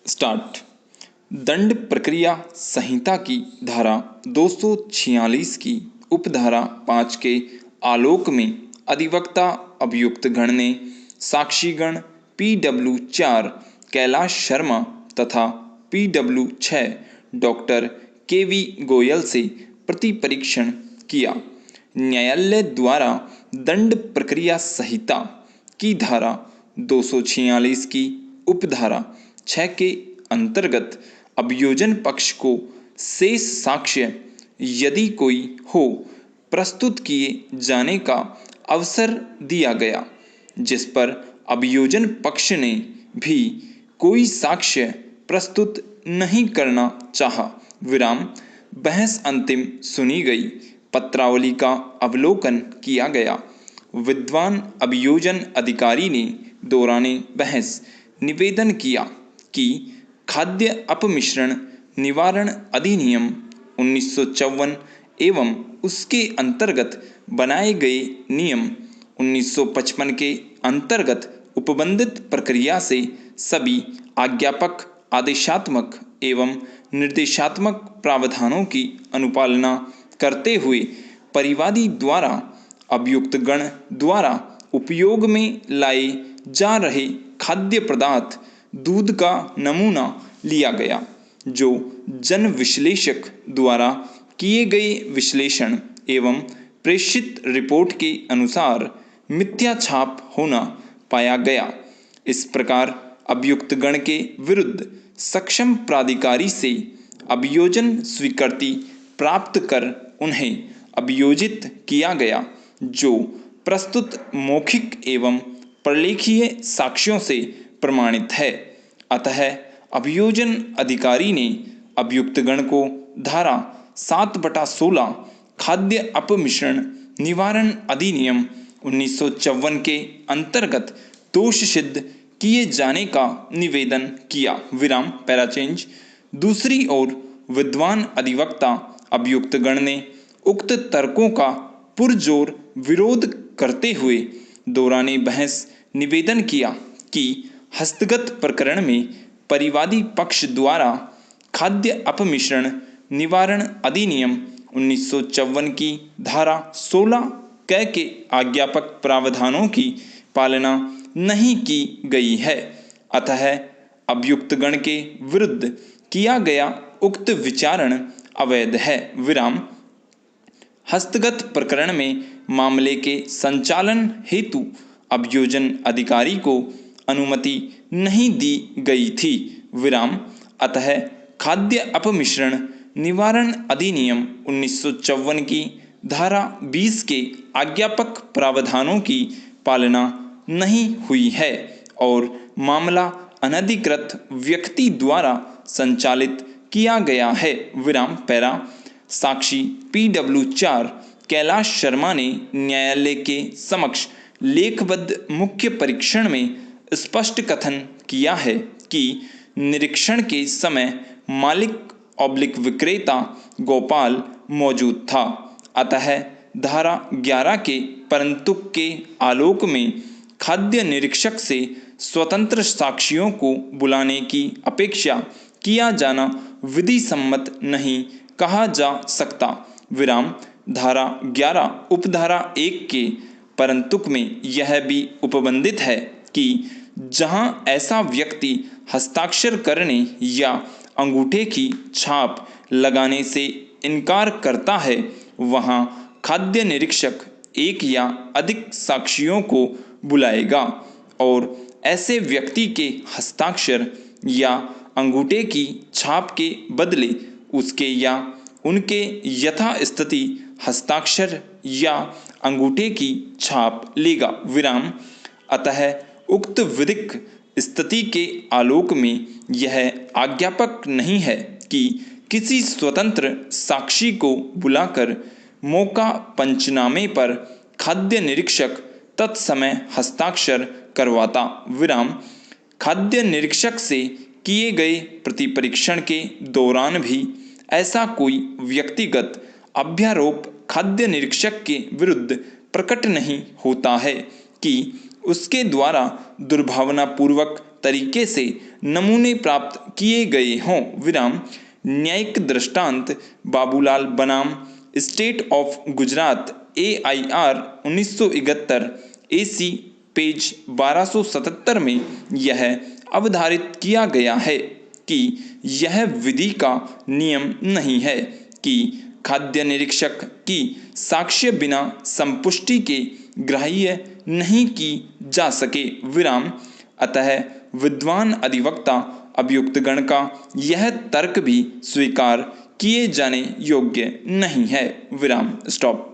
Start. दंड प्रक्रिया संहिता की धारा 246 की उपधारा 5 के आलोक में अधिवक्ता अभियुक्त गण ने साक्षीगण PW4 कैलाश शर्मा तथा PW6 डॉक्टर KV गोयल से प्रति परीक्षण किया। न्यायालय द्वारा दंड प्रक्रिया संहिता की धारा 246 की उपधारा 6 के अंतर्गत अभियोजन पक्ष को शेष साक्ष्य यदि कोई हो प्रस्तुत किए जाने का अवसर दिया गया, जिस पर अभियोजन पक्ष ने भी कोई साक्ष्य प्रस्तुत नहीं करना चाहा। विराम। बहस अंतिम सुनी गई। पत्रावली का अवलोकन किया गया। विद्वान अभियोजन अधिकारी ने दौराने बहस निवेदन किया कि खाद्य अपमिश्रण निवारण अधिनियम 1954 एवं उसके अंतर्गत बनाए गए नियम 1955 के अंतर्गत उपबंधित प्रक्रिया से सभी आज्ञापक, आदेशात्मक एवं निर्देशात्मक प्रावधानों की अनुपालना करते हुए परिवादी द्वारा अभियुक्त गण द्वारा उपयोग में लाए जा रहे खाद्य पदार्थ दूध का नमूना लिया गया, जो जन विश्लेषक द्वारा किए गए विश्लेषण एवं प्रेषित रिपोर्ट के अनुसार मिथ्या छाप होना पाया गया। इस प्रकार अभियुक्त गण के विरुद्ध सक्षम प्राधिकारी से अभियोजन स्वीकृति प्राप्त कर उन्हें अभियोजित किया गया, जो प्रस्तुत मौखिक एवं प्रलेखीय साक्ष्यों से प्रमाणित है। अतः अभियोजन अधिकारी ने अभियुक्त गण को धारा 7/16 खाद्य अपमिश्रण निवारण अधिनियम 1954 के अंतर्गत दोष सिद्ध किए जाने का निवेदन किया। विराम। पैराचेंज। दूसरी ओर विद्वान अधिवक्ता अभियुक्त गण ने उक्त तर्कों का पुरजोर विरोध करते हुए दौराने बहस निवेदन किया कि हस्तगत प्रकरण में परिवादी पक्ष द्वारा खाद्य अपमिश्रण निवारण अधिनियम 1954 की धारा 16 क के आज्ञापक प्रावधानों की पालना नहीं की गई है। अतः अभियुक्त गण के विरुद्ध किया गया उक्त विचारण अवैध है। विराम। हस्तगत प्रकरण में मामले के संचालन हेतु अभियोजन अधिकारी को अनुमति नहीं दी गई थी। विराम। अतः खाद्य अपमिश्रण निवारण अधिनियम 1954 की धारा 20 के आज्ञापक प्रावधानों की पालना नहीं हुई है और मामला अनधिकृत व्यक्ति द्वारा संचालित किया गया है। विराम। पैरा। साक्षी PW4 कैलाश शर्मा ने न्यायालय के समक्ष लेखबद्ध मुख्य परीक्षण में स्पष्ट कथन किया है कि निरीक्षण के समय मालिक विक्रेता गोपाल मौजूद था। अतः धारा 11 के परंतुक के आलोक में खाद्य निरीक्षक से स्वतंत्र साक्षियों को बुलाने की अपेक्षा किया जाना विधि सम्मत नहीं कहा जा सकता। विराम। धारा 11 उपधारा 1 के परंतुक में यह भी उपबंधित है कि जहां ऐसा व्यक्ति हस्ताक्षर करने या अंगूठे की छाप लगाने से इनकार करता है, वहां खाद्य निरीक्षक एक या अधिक साक्षियों को बुलाएगा और ऐसे व्यक्ति के हस्ताक्षर या अंगूठे की छाप के बदले उसके या उनके यथास्थिति हस्ताक्षर या अंगूठे की छाप लेगा। विराम। अतः उक्त विधिक स्थिति के आलोक में यह आज्ञापक नहीं है कि किसी स्वतंत्र साक्षी को बुलाकर मौका पंचनामे पर खाद्य निरीक्षक तत्समय हस्ताक्षर करवाता। विराम। खाद्य निरीक्षक से किए गए प्रतिपरीक्षण के दौरान भी ऐसा कोई व्यक्तिगत अभ्यारोप खाद्य निरीक्षक के विरुद्ध प्रकट नहीं होता है कि उसके द्वारा दुर्भावनापूर्वक तरीके से नमूने प्राप्त किए गए हों, विराम। न्यायिक दृष्टांत बाबूलाल बनाम state of Gujarat AIR 1971 AC page 1277 में यह अवधारित किया गया है कि यह विधि का नियम नहीं है कि खाद्य निरीक्षक की साक्ष्य बिना संपुष्टि के ग्राह्य नहीं की जा सके, विराम। अतः विद्वान अधिवक्ता अभियुक्तगण का यह तर्क भी स्वीकार किए जाने योग्य नहीं है, विराम। स्टॉप।